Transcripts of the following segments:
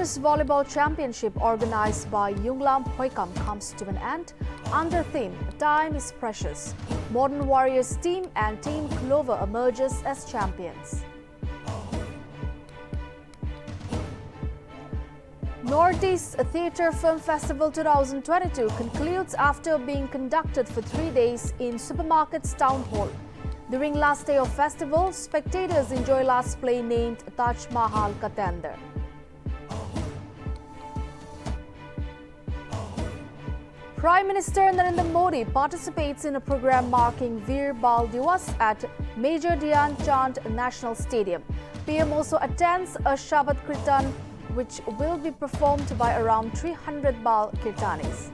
Christmas Volleyball Championship organized by Yunglam Hoikam comes to an end under theme Time is Precious. Modern Warriors team and Team Clover emerges as champions. Northeast Theatre Film Festival 2022 concludes after being conducted for 3 days in Supermarket's Town Hall. During last day of festival, spectators enjoy last play named Taj Mahal Katender. Prime Minister Narendra Modi participates in a program marking Veer Bal Divas at Major Dhyan Chand National Stadium. PM also attends a Shabad Kirtan which will be performed by around 300 Bal Kirtanis.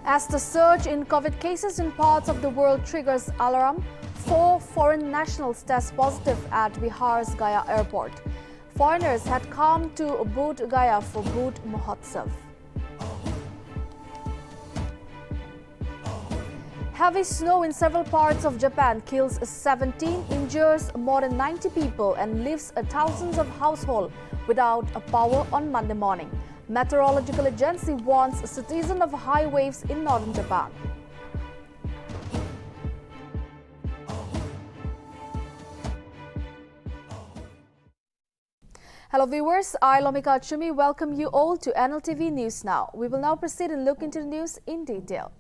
As the surge in COVID cases in parts of the world triggers alarm, 4 foreign nationals test positive at Bihar's Gaya airport. Foreigners had come to Bodh Gaya for Bodh Mahotsav. Heavy snow in several parts of Japan kills 17, injures more than 90 people and leaves thousands of households without power on Monday morning. Meteorological agency warns citizens of high waves in northern Japan. Hello viewers, I Lomika Chumi welcome you all to Nltv News Now. We will now proceed and look into the news in detail.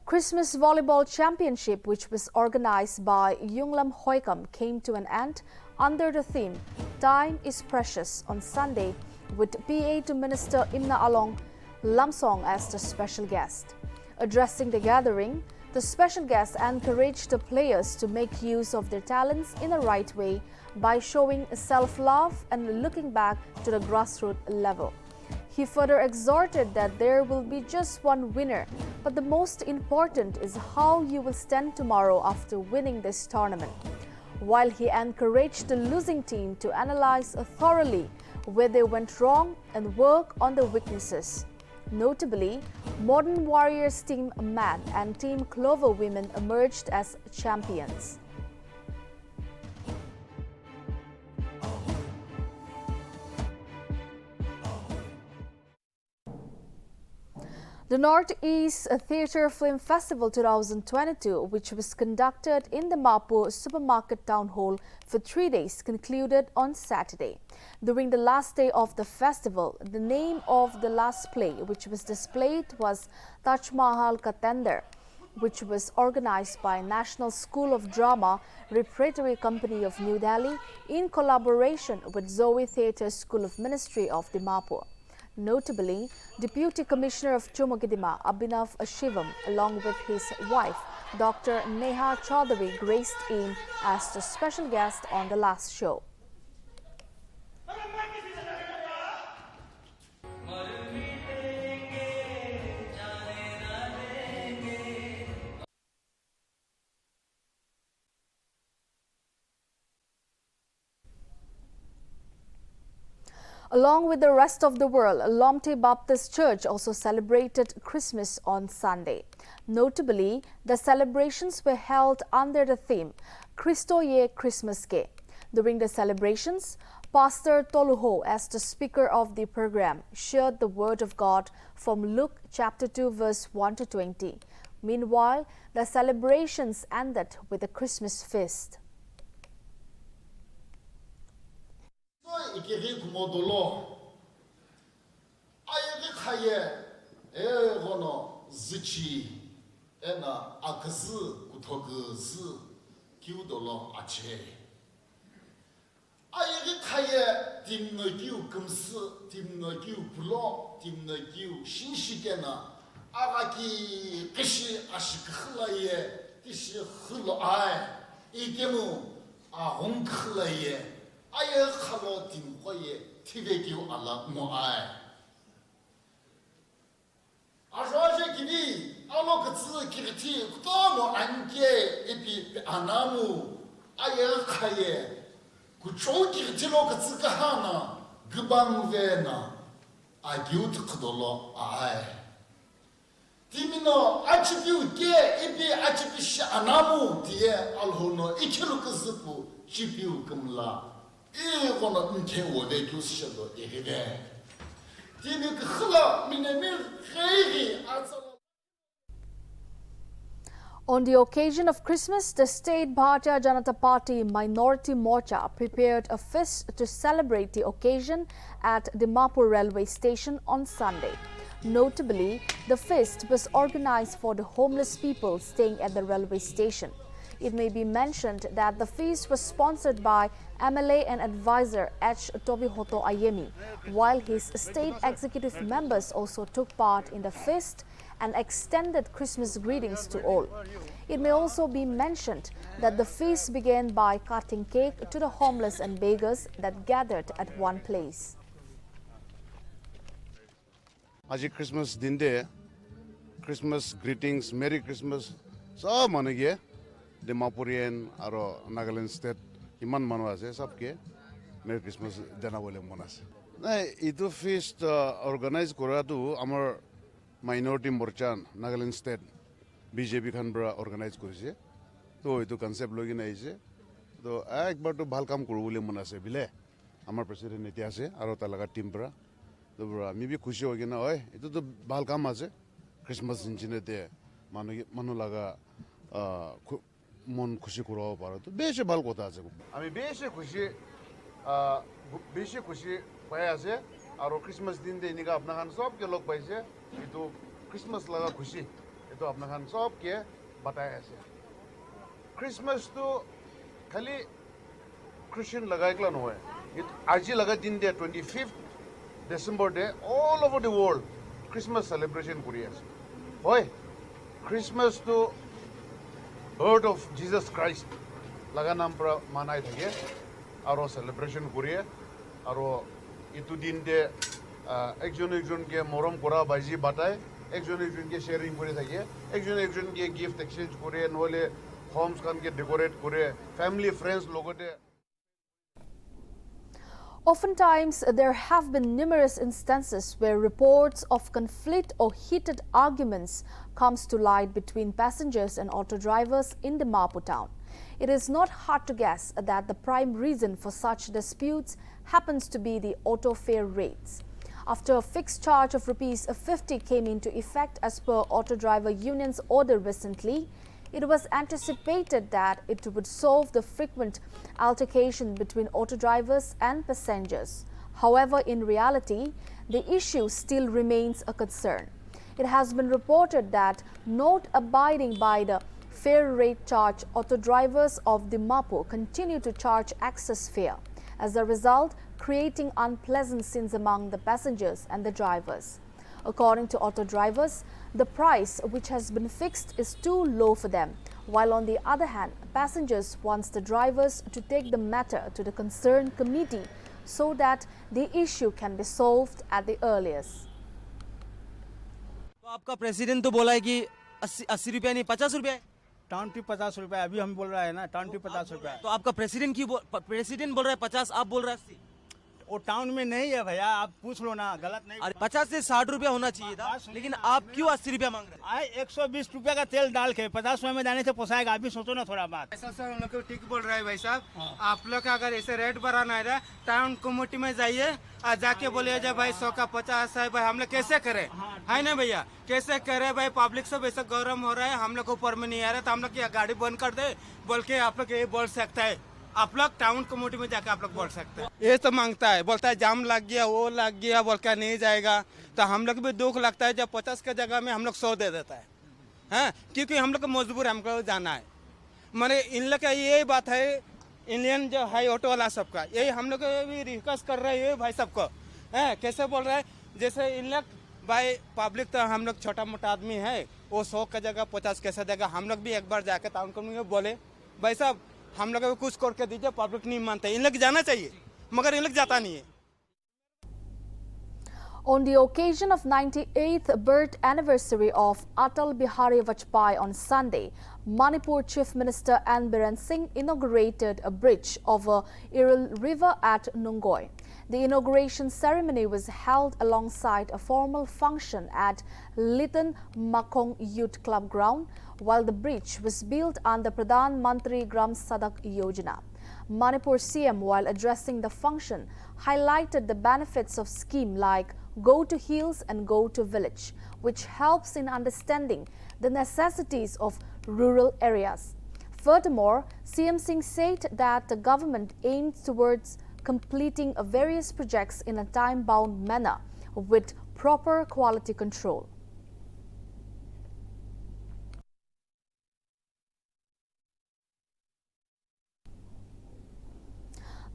Christmas Volleyball Championship, which was organized by Yunglam Hoikam, came to an end under the theme Time is Precious on Sunday with PA to Minister Imna Along Lamsong as the special guest. Addressing the gathering, the special guest encouraged the players to make use of their talents in the right way by showing self-love and looking back to the grassroots level. He further exhorted that there will be just one winner, but the most important is how you will stand tomorrow after winning this tournament. While he encouraged the losing team to analyze thoroughly where they went wrong and work on the weaknesses. Notably, Modern Warriors Team Man and Team Clover Women emerged as champions. The Northeast Theatre Film Festival 2022, which was conducted in the Mapo Supermarket Town Hall for 3 days, concluded on Saturday. During the last day of the festival, the name of the last play which was displayed was Taj Mahal Katender, which was organized by National School of Drama Repertory Company of New Delhi in collaboration with Zoe Theatre School of Ministry of Dimapur. Notably, Deputy Commissioner of Chumogidima, Abhinav Shivam, along with his wife, Dr. Neha Chaudhary, graced in as the special guest on the last show. Along with the rest of the world, Nltv Baptist Church also celebrated Christmas on Sunday. Notably, the celebrations were held under the theme Christo Ye Christmas Ke. During the celebrations, Pastor Toluho, as the speaker of the program, shared the word of God from Luke chapter 2 verse 1 to 20. Meanwhile, the celebrations ended with a Christmas feast. 이게 모두로 아예게 카예 에고노 지치 에나 아크스 구토그스 기우도로 아체 아예게 카예 딤너기우 금스 딤너기우 불로 딤너기우 신시게나 아가기 그시 아시크흘라예 디시 흘로아이 이게무 아홍클라예 아예 칼로 딘고에 티베기우 알라 모아이 아저제 기비 알로크츠 기르티 또모 안게 에피 아나무 아예 카예 구조 기르티로 크츠가 하나 그방베나 아기우트 크돌로 아이 디미노 아치비우게 에피 아치비시 아나무 디에 알호노 이킬루크스부 疾病跟了，我那明天我的就是晓得一个的，今天个喝了，明天黑啊走了。 On the occasion of Christmas, the State Bharatiya Janata Party Minority Morcha prepared a feast to celebrate the occasion at Dimapur railway station on Sunday. Notably, the feast was organized for the homeless people staying at the railway station. It may be mentioned that the feast was sponsored by MLA and advisor H. Tobihoto Ayemi, while his state executive members also took part in the feast and extended Christmas greetings to all. It may also be mentioned that the feast began by cutting cake to the homeless and beggars that gathered at one place. आज Christmas दिन दे Christmas greetings मेरी Christmas सब मानेगे डिमापुरियन और Nagaland state इमान मानो आसे सबके मेरी Christmas देना बोले मनासे नहीं इतो फीस्ट ऑर्गेनाइज करा तो हमार माइनॉरिटी मोर्चा नागालैंड स्टेट बीजेपी खान बड़ा ऑर्गेनाइज करेছে तो इतो कॉन्सेप्ट लोगी नहीं से तो एक बार तो भाल काम करो बोले मनासे बिले हमार प्रेसिडेंट नेता से और तालगा टीम बड़ा तो बड़ा मी भी खुशी होगी ना ओए इतो तो भाल काम आसे क्रिसमस इंचिने ते मानो लगा मन खुशी कराओ पारो तो बेशे भाल कोता आसे हमें बेशे खुशी पाए आसे और क्रिसमस दिन दे इनका अपना खान सब के लोग पाइसे ये तो क्रिसमस लगा खुशी ये तो अपना खान सब के बताया ऐसे क्रिसमस तो खाली क्रिश्चियन लगा एक लानो है ये आज ही लगा दिन दे 25th December day all over the world Christmas celebration करिए होय Christmas तो birth of Jesus Christ लगा नाम पर मनाए थे और सेलिब्रेशन करिए और इतु दिन दे एक जन के मोरम करा बाजी बताए एक जन के शेयरिंग करे थे एक जन के गिफ्ट एक्सचेंज करे नोले होम्स कान के डेकोरेट करे फैमिली फ्रेंड्स लोगों दे Oftentimes, there have been numerous instances where reports of conflict or heated arguments comes to light between passengers and auto drivers in the Dimapur town. It is not hard to guess that the prime reason for such disputes happens to be the auto fare rates. After a fixed charge of Rs 50 came into effect as per auto driver union's order recently, it was anticipated that it would solve the frequent altercation between auto drivers and passengers. However, in reality, the issue still remains a concern. It has been reported that not abiding by the fare rate charge, auto drivers of Dimapur continue to charge excess fare. As a result, creating unpleasant scenes among the passengers and the drivers. According to auto drivers, the price which has been fixed is too low for them, while on the other hand, passengers want the drivers to take the matter to the concerned committee so that the issue can be solved at the earliest. तो आपका president तो बोला है कि 80 रुपया नहीं 50 रुपया है टाउन ट्रिप 50 रुपया अभी हम बोल रहा है ना टाउन ट्रिप 50 रुपया तो आपका प्रेसिडेंट बोल रहा है 50 आप बोल रहे हैं 80 वो टाउन में नहीं है भैया आप पूछ लो ना गलत नहीं अरे 50 से 60 रुपया होना चाहिए था लेकिन आप क्यों 80 रुपया मांग रहे हैं आए 120 रुपया का तेल डाल के 50 रुपये में जाने से पोसाएगा अभी सोचो ना थोड़ा बात ऐसा सर हम लोग को ठीक बोल रहा है भाई साहब आप लोग का अगर ऐसे रेट बढ़ाना है टाउन कमेटी में जाइए और जाके बोलिए जब भाई 100 का 50 है भाई हम लोग कैसे करें है ना भैया कैसे करें भाई पब्लिक सब ऐसा गरम हो रहा है हम लोग ऊपर में नहीं आ रहा तो हम लोग की गाड़ी बंद कर दे बोल के आप लोग ये बोल सकता है आप लोग टाउन कमेटी में जाकर आप लोग बोल सकते हैं ये तो मांगता है बोलता है जाम लग गया वो लग गया बोल के नहीं जाएगा तो हम लोग भी दुख लगता है जब 50 के जगह में हम लोग 100 दे देता है हैं क्योंकि हम लोग को मजबूर है हमको जाना है माने इन लोग का यही बात है इंडियन जो है ऑटो वाला सबका यही हम लोग भी रिक्वेस्ट कर रहे हैं भाई सबको हैं कैसे बोल रहे हैं जैसे इन लोग भाई पब्लिक तो हम लोग छोटा मोटा आदमी है वो 100 का जगह 50 कैसे देगा हम लोग भी एक बार जाकर टाउन कमेटी में बोले भाई साहब हम लोग कुछ करके दीजिए पब्लिक नहीं मानते इन लोग जाना चाहिए मगर इन लोग जाता नहीं है On the occasion of 98th birth anniversary of Atal Bihari Vajpayee on Sunday, Manipur Chief Minister N. Biren Singh inaugurated a bridge over Iril River at Nungoi. The inauguration ceremony was held alongside a formal function at Litan Makong Youth Club ground, while the bridge was built under Pradhan Mantri Gram Sadak Yojana. Manipur CM, while addressing the function, highlighted the benefits of scheme like Go to Hills and Go to Village, which helps in understanding the necessities of rural areas. Furthermore, CM Singh said that the government aims towards completing various projects in a time-bound manner with proper quality control.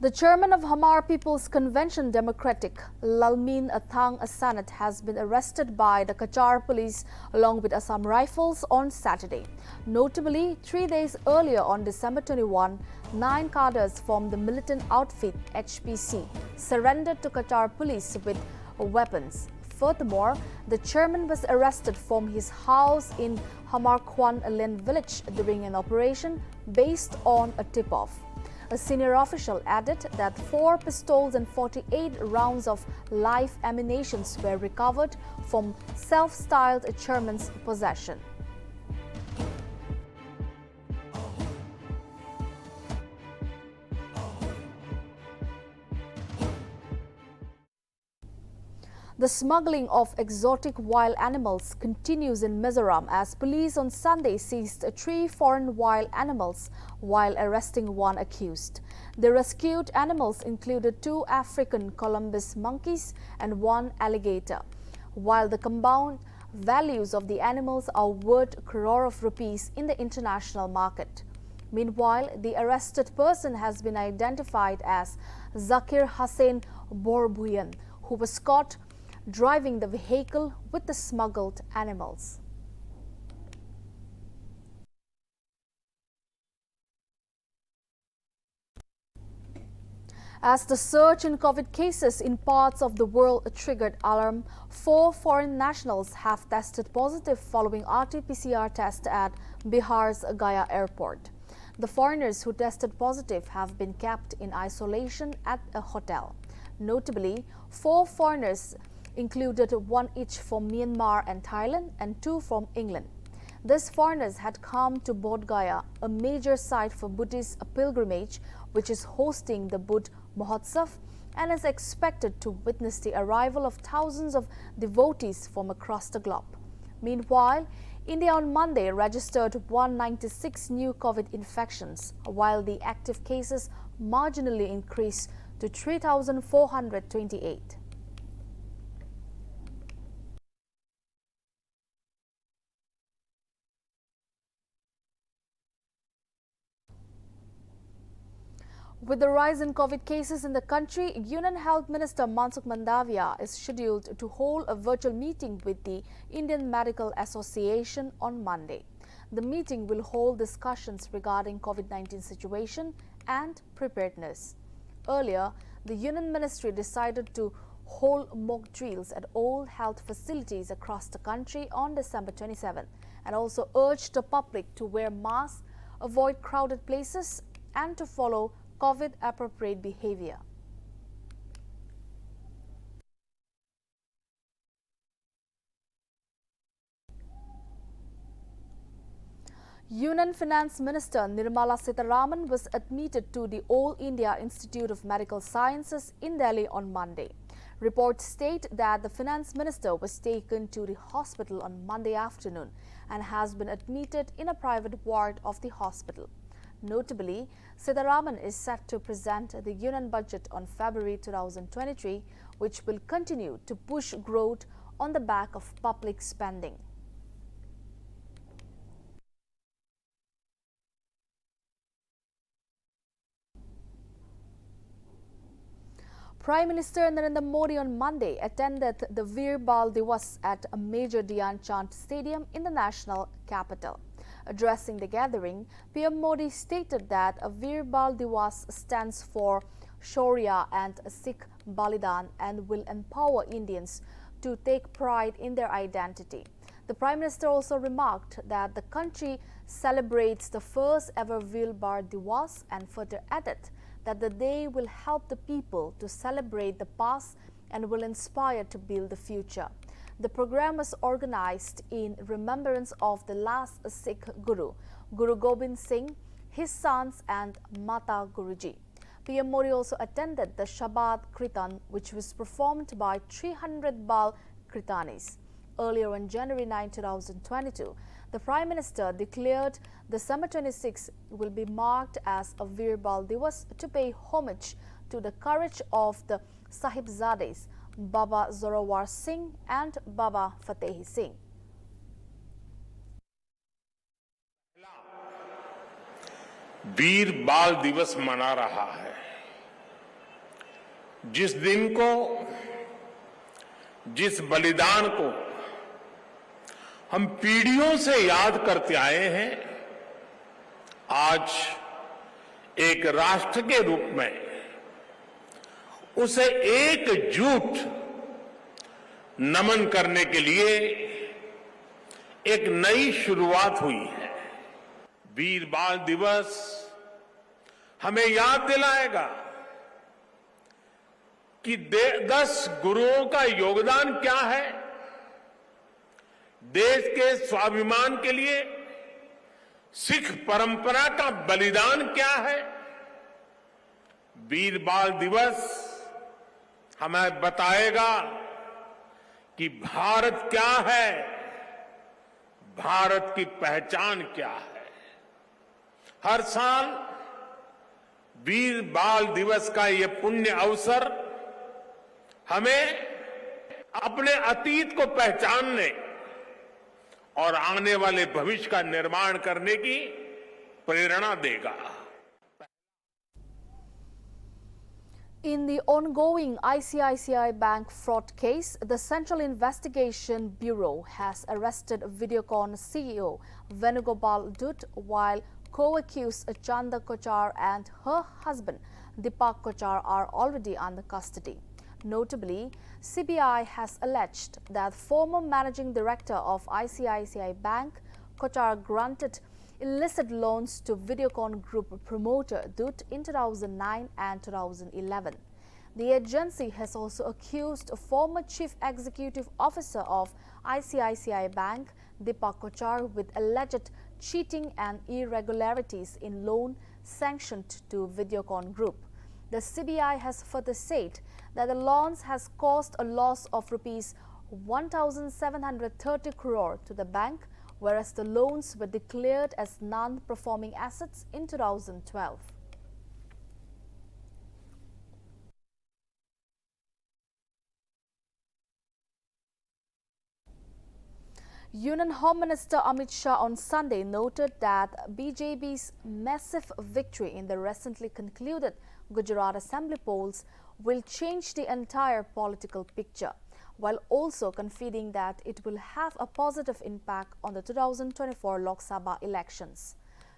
The chairman of Hamar People's Convention Democratic, Lalmin Athang Asanat, has been arrested by the Kachar police along with Assam Rifles on Saturday. Notably, 3 days earlier on December 21, 9 cadres from the militant outfit HPC surrendered to Qatar police with weapons. Furthermore, the chairman was arrested from his house in Hamar Kwan Alen village during an operation based on a tip-off. A senior official added that 4 pistols and 48 rounds of live ammunitions were recovered from self-styled chairman's possession. The smuggling of exotic wild animals continues in Mizoram as police on Sunday seized 3 foreign wild animals while arresting 1 accused. The rescued animals included 2 African Columbus monkeys and 1 alligator, while the combined values of the animals are worth a crore of rupees in the international market. Meanwhile, the arrested person has been identified as Zakir Hussain Borbuyan, who was caught driving the vehicle with the smuggled animals. As the surge in COVID cases in parts of the world triggered alarm, 4 foreign nationals have tested positive following RT-PCR test at Bihar's Gaya airport. The foreigners who tested positive have been kept in isolation at a hotel. Notably, 4 foreigners included 1 each from Myanmar and Thailand and 2 from England. These foreigners had come to Bodh Gaya, a major site for Buddhist pilgrimage, which is hosting the Buddh Mahotsav and is expected to witness the arrival of thousands of devotees from across the globe. Meanwhile, India on Monday registered 196 new COVID infections, while the active cases marginally increased to 3,428. With the rise in COVID cases in the country, Union Health Minister Mansukh Mandavia is scheduled to hold a virtual meeting with the Indian Medical Association on Monday. The meeting will hold discussions regarding COVID-19 situation and preparedness. Earlier, the Union Ministry decided to hold mock drills at all health facilities across the country on December 27 and also urged the public to wear masks, avoid crowded places and to follow COVID-appropriate behavior. Union Finance Minister Nirmala Sitharaman was admitted to the All India Institute of Medical Sciences in Delhi on Monday. Reports state that the Finance Minister was taken to the hospital on Monday afternoon and has been admitted in a private ward of the hospital. Notably, Sitharaman is set to present the Union budget on February 2023, which will continue to push growth on the back of public spending. Prime Minister Narendra Modi on Monday attended the Veer Bal Divas at a major Dhyan Chand Stadium in the national capital. Addressing the gathering, PM Modi stated that a Veer Bal Divas stands for Shaurya and Sikh Balidan and will empower Indians to take pride in their identity. The Prime Minister also remarked that the country celebrates the first ever Veer Bal Divas and further added that the day will help the people to celebrate the past and will inspire to build the future. The program was organized in remembrance of the last Sikh Guru, Guru Gobind Singh. his sons and Mata Guruji. PM Modi also attended the Shabad Kirtan, which was performed by 300 Bal Kirtanis. Earlier on January 9, 2022, the Prime Minister declared December 26 will be marked as a Veer Bal Divas to pay homage to the courage of the Sahibzades, Baba Zorawar Singh and Baba Fateh Singh. वीर बाल दिवस मना रहा है। जिस दिन को, जिस बलिदान को हम पीढ़ियों से याद करते आए हैं, आज एक राष्ट्र के रूप में उसे एकजुट नमन करने के लिए एक नई शुरुआत हुई है। वीर बाल दिवस हमें याद दिलाएगा कि 10 गुरुओं का योगदान क्या है, देश के स्वाभिमान के लिए सिख परंपरा का बलिदान क्या है। वीर बाल दिवस हमें बताएगा कि भारत क्या है, भारत की पहचान क्या है। हर साल वीर बाल दिवस का ये पुण्य अवसर हमें अपने अतीत को पहचानने और आने वाले भविष्य का निर्माण करने की प्रेरणा देगा। In the ongoing ICICI Bank fraud case, the Central Investigation Bureau has arrested Videocon CEO Venugopal Dutt while co-accused Chanda Kochar and her husband Deepak Kochar are already under custody. Notably, CBI has alleged that former managing director of ICICI Bank, Kochar, granted illicit loans to Videocon Group promoter Dutt in 2009 and 2011. The agency has also accused a former chief executive officer of ICICI Bank, Deepak Kochar, with alleged cheating and irregularities in loan sanctioned to Videocon Group. The CBI has further said that the loans has caused a loss of rupees 1,730 crore to the bank, whereas the loans were declared as non-performing assets in 2012. Union Home Minister Amit Shah on Sunday noted that BJP's massive victory in the recently concluded Gujarat Assembly polls will change the entire political picture, while also confiding that it will have a positive impact on the 2024 Lok Sabha elections.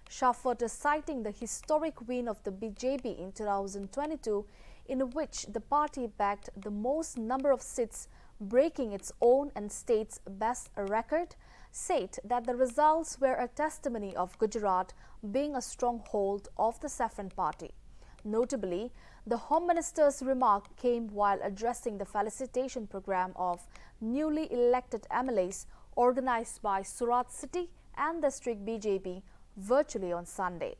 Shah further citing the historic win of the BJP in 2022, in which the party bagged the most number of seats, breaking its own and state's best record, said that the results were a testimony of Gujarat being a stronghold of the Saffron Party. Notably, the Home Minister's remark came while addressing the felicitation program of newly elected MLAs organized by Surat City and District BJP virtually on Sunday.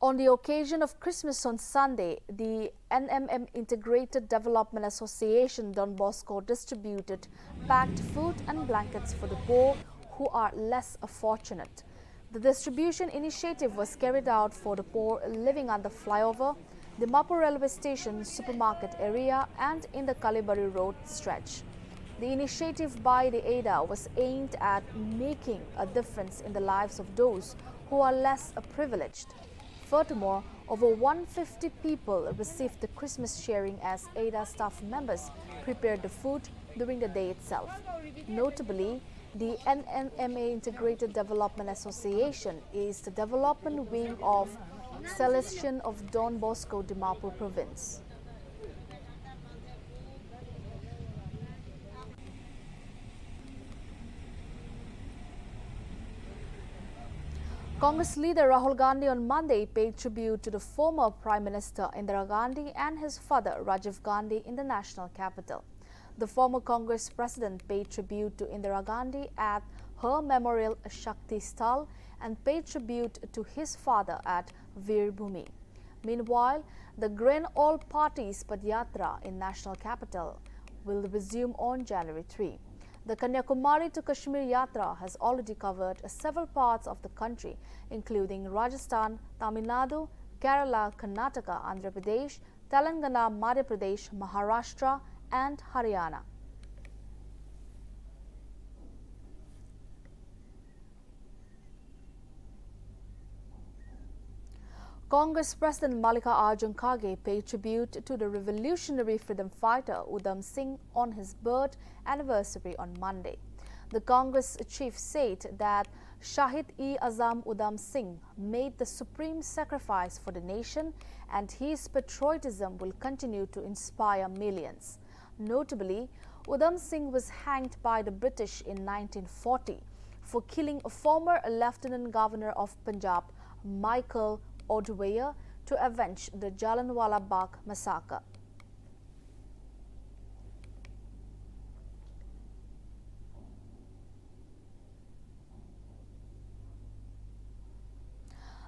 On the occasion of Christmas on Sunday, the NMM Integrated Development Association Don Bosco distributed packed food and blankets for the poor who are less fortunate. The distribution initiative was carried out for the poor living on the flyover, the Mapo railway station supermarket area and in the Kalibari Road stretch. The initiative by the ADA was aimed at making a difference in the lives of those who are less privileged. Furthermore, over 150 people received the Christmas sharing as ADA staff members prepared the food during the day itself. Notably, the NNMA Integrated Development Association is the development wing of Salesian of Don Bosco Dimapur province. Congress leader Rahul Gandhi on Monday paid tribute to the former Prime Minister Indira Gandhi and his father Rajiv Gandhi in the national capital. The former Congress president paid tribute to Indira Gandhi at her memorial Shakti Sthal and paid tribute to his father at Veer Bhumi. Meanwhile, the Green All Party's Padyatra in national capital will resume on January 3. The Kanyakumari to Kashmir Yatra has already covered several parts of the country, including Rajasthan, Tamil Nadu, Kerala, Karnataka, Andhra Pradesh, Telangana, Madhya Pradesh, Maharashtra and Haryana. Congress President Mallikarjun Kharge paid tribute to the revolutionary freedom fighter Udham Singh on his birth anniversary on Monday. The Congress chief said that Shahid-e-Azam Udham Singh made the supreme sacrifice for the nation and his patriotism will continue to inspire millions. Notably, Udham Singh was hanged by the British in 1940 for killing a former Lieutenant Governor of Punjab, Michael Ordway, to avenge the Jallianwala Bagh massacre.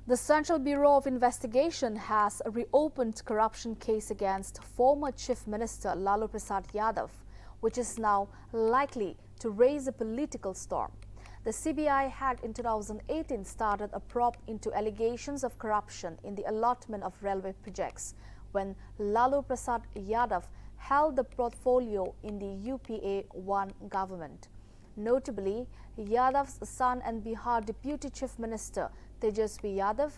The Central Bureau of Investigation has reopened corruption case against former Chief Minister Lalu Prasad Yadav, which is now likely to raise a political storm. The CBI had in 2018 started a probe into allegations of corruption in the allotment of railway projects when Lalu Prasad Yadav held the portfolio in the UPA-1 government. Notably, Yadav's son and Bihar Deputy Chief Minister Tejasvi Yadav,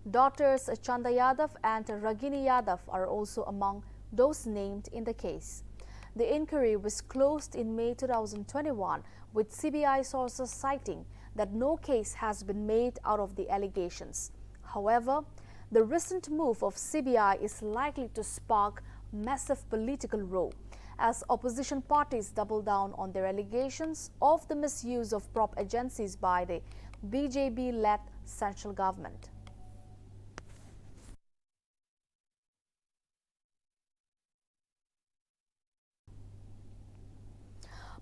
daughters Chanda Yadav and Ragini Yadav are also among those named in the case. The inquiry was closed in May 2021 with CBI sources citing that no case has been made out of the allegations. However, the recent move of CBI is likely to spark massive political row as opposition parties double down on their allegations of the misuse of prop agencies by the BJP-led central government.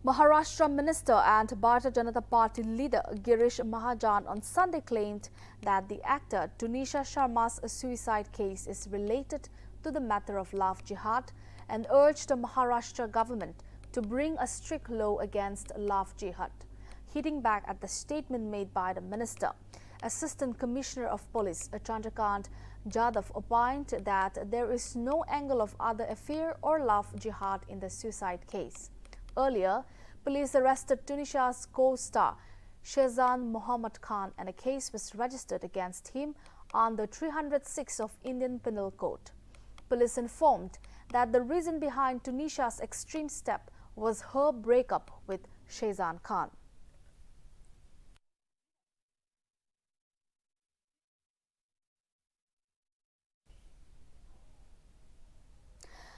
Maharashtra Minister and Bharatiya Janata Party leader Girish Mahajan on Sunday claimed that the actor Tunisha Sharma's suicide case is related to the matter of love jihad and urged the Maharashtra government to bring a strict law against love jihad. Hitting back at the statement made by the minister, Assistant Commissioner of Police Chandrakant Jadhav opined that there is no angle of other affair or love jihad in the suicide case. Earlier, police arrested Tunisha's co-star Shehzan Mohammad Khan and a case was registered against him under 306 of Indian Penal Code. Police informed that the reason behind Tunisha's extreme step was her breakup with Shehzan Khan.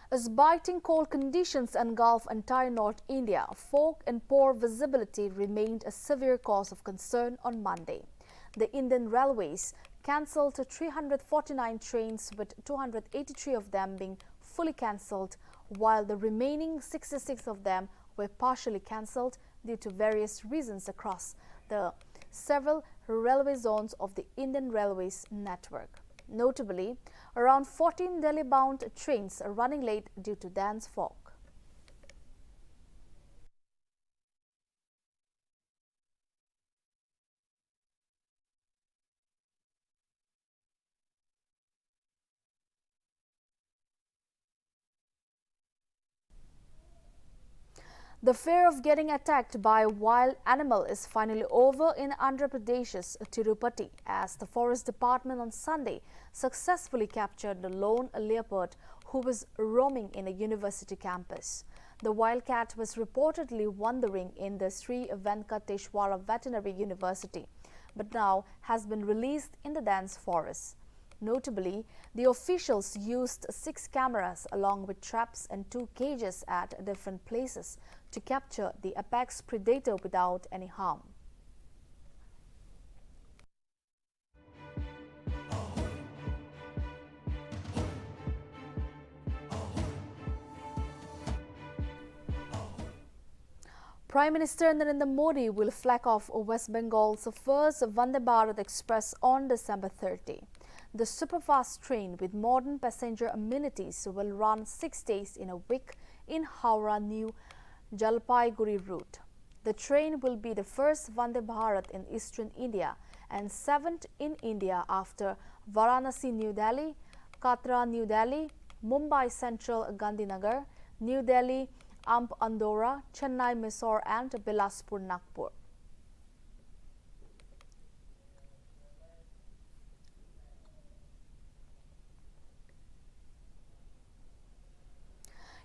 As biting cold conditions engulf entire North India, fog and poor visibility remained a severe cause of concern on Monday. The Indian Railways cancelled 349 trains, with 283 of them being fully cancelled, while the remaining 66 of them were partially cancelled due to various reasons across the several railway zones of the Indian Railways network. Notably, around 14 Delhi-bound trains are running late due to dense fog. The fear of getting attacked by a wild animal is finally over in Andhra Pradesh's Tirupati, as the Forest Department on Sunday successfully captured the lone leopard who was roaming in a university campus. The wildcat was reportedly wandering in the Sri Venkateshwara Veterinary University, but now has been released in the dense forest. Notably, the officials used 6 cameras along with traps and 2 cages at different places to capture the apex predator without any harm. Prime Minister Narendra Modi will flag off West Bengal's first Vande Bharat Express on December 30. The superfast train with modern passenger amenities will run 6 days in a week in Howrah-New Jalpaiguri route. The train will be the first Vande Bharat in eastern India and 7th in India after Varanasi-New Delhi, Katra-New Delhi, Mumbai Central Gandhinagar, New Delhi Amp Andorra, Chennai Mysore and Bilaspur Nagpur.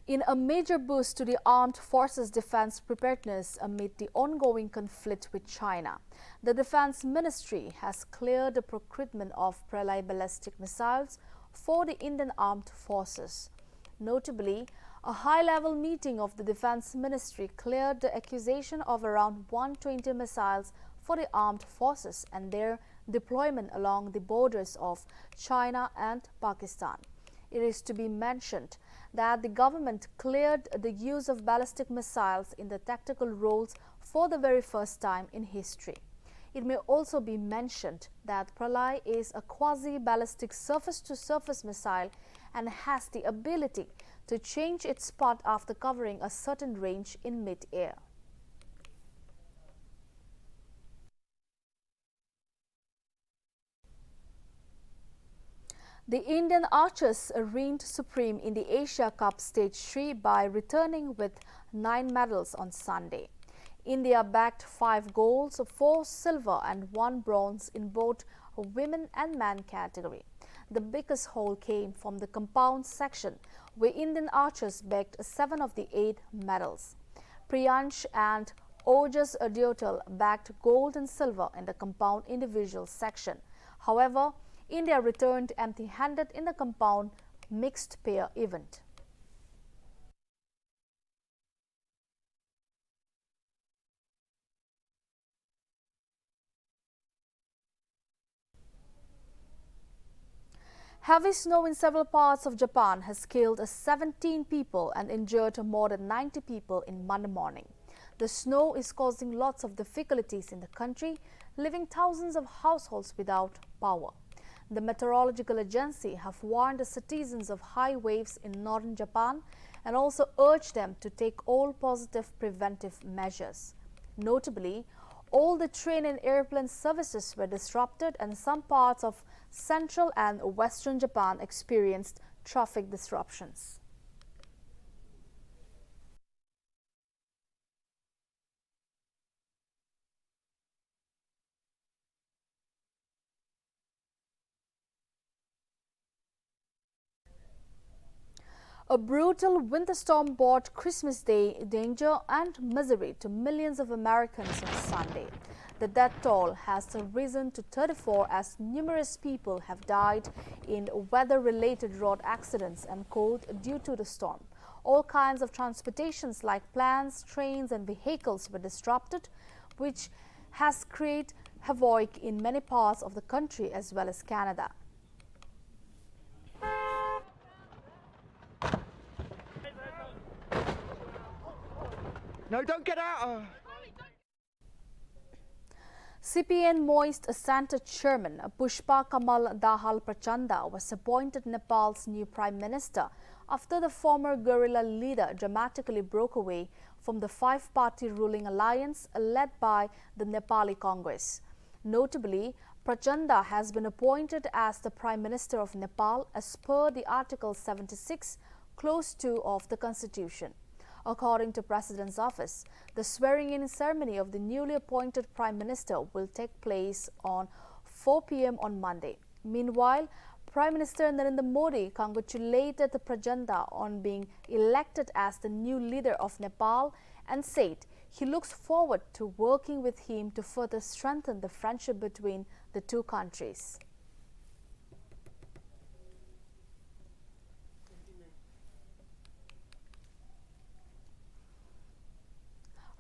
In a major boost to the armed forces' defense preparedness amid the ongoing conflict with China, the Defense Ministry has cleared the procurement of Pralay ballistic missiles for the Indian Armed Forces. Notably, a high-level meeting of the Defense Ministry cleared the accusation of around 120 missiles for the armed forces and their deployment along the borders of China and Pakistan. It is to be mentioned that the government cleared the use of ballistic missiles in the tactical roles for the very first time in history. It may also be mentioned that Pralay is a quasi-ballistic surface-to-surface missile and has the ability to change its path after covering a certain range in mid-air. The Indian archers reigned supreme in the Asia Cup Stage 3 by returning with 9 medals on Sunday. India bagged 5 golds, 4 silver and 1 bronze in both women and men category. The biggest haul came from the compound section, where Indian archers bagged 7 of the 8 medals. Priyansh and Ojas Adyotal bagged gold and silver in the compound individual section. However, India returned empty-handed in the compound mixed pair event. Heavy snow in several parts of Japan has killed 17 people and injured more than 90 people in Monday morning. The snow is causing lots of difficulties in the country, leaving thousands of households without power. The meteorological agency have warned the citizens of high waves in northern Japan and also urged them to take all positive preventive measures. Notably, all the train and airplane services were disrupted and some parts of central and western Japan experienced traffic disruptions. A brutal winter storm brought Christmas Day danger and misery to millions of Americans on Sunday. The death toll has risen to 34 as numerous people have died in weather-related road accidents and cold due to the storm. All kinds of transportations like planes, trains and vehicles were disrupted, which has created havoc in many parts of the country as well as Canada. No, don't get out! CPN Moist Center Chairman Pushpa Kamal Dahal Prachanda was appointed Nepal's new Prime Minister after the former guerrilla leader dramatically broke away from the 5-party ruling alliance led by the Nepali Congress. Notably, Prachanda has been appointed as the Prime Minister of Nepal as per the Article 76, Clause 2 of the Constitution. According to President's office, the swearing-in ceremony of the newly appointed Prime Minister will take place on 4 p.m. on Monday. Meanwhile, Prime Minister Narendra Modi congratulated Prachanda on being elected as the new leader of Nepal and said he looks forward to working with him to further strengthen the friendship between the two countries.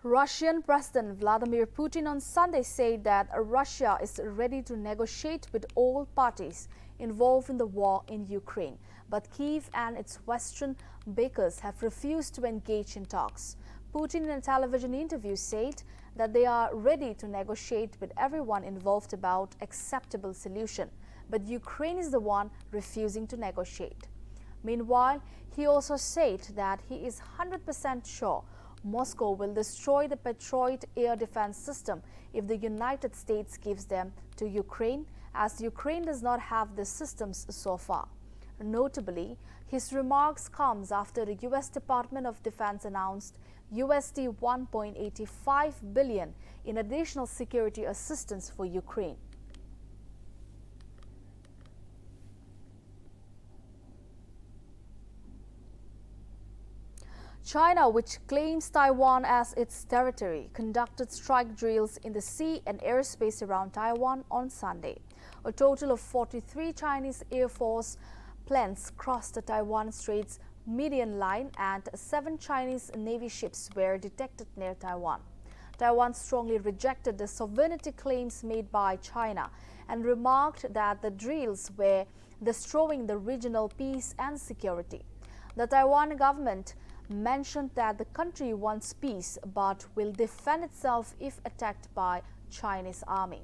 Russian President Vladimir Putin on Sunday said that Russia is ready to negotiate with all parties involved in the war in Ukraine, but Kyiv and its western backers have refused to engage in talks. Putin in a television interview said that they are ready to negotiate with everyone involved about acceptable solution, but Ukraine is the one refusing to negotiate. Meanwhile, he also said that he is 100% sure Moscow will destroy the Patriot air defense system if the United States gives them to Ukraine, as Ukraine does not have the systems so far. Notably, his remarks comes after the US Department of Defense announced USD 1.85 billion in additional security assistance for Ukraine. China, which claims Taiwan as its territory, conducted strike drills in the sea and airspace around Taiwan on Sunday. A total of 43 Chinese Air Force planes crossed the Taiwan Straits median line and 7 Chinese Navy ships were detected near Taiwan. Taiwan strongly rejected the sovereignty claims made by China and remarked that the drills were destroying the regional peace and security. The Taiwan government mentioned that the country wants peace but will defend itself if attacked by Chinese army.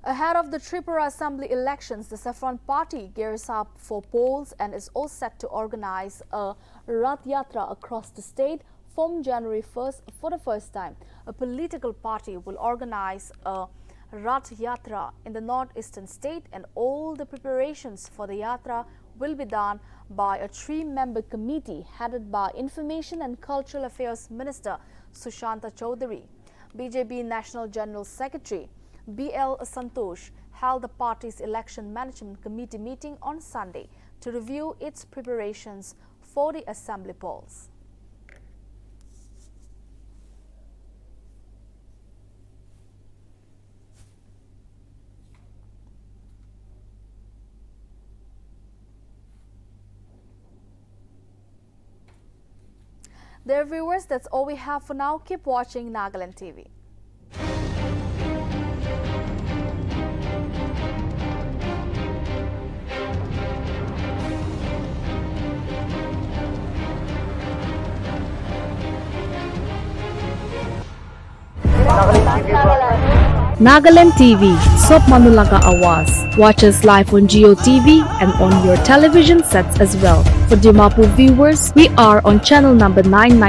Ahead of the Tripura Assembly elections, the Saffron Party gears up for polls and is all set to organize a Rath Yatra across the state from January 1st for the first time. A political party will organize a Rath Yatra in the northeastern state, and all the preparations for the Yatra will be done by a 3-member committee headed by Information and Cultural Affairs Minister Sushanta Chaudhary. BJP National General Secretary B.L. Santosh held the party's Election Management Committee meeting on Sunday to review its preparations for the assembly polls. Dear viewers, that's all we have for now. Keep watching Nagaland TV. Nagaland TV, Sop Manulaga Awas. Watch us live on Geo TV and on your television sets as well. For Dimapur viewers, we are on channel number 990.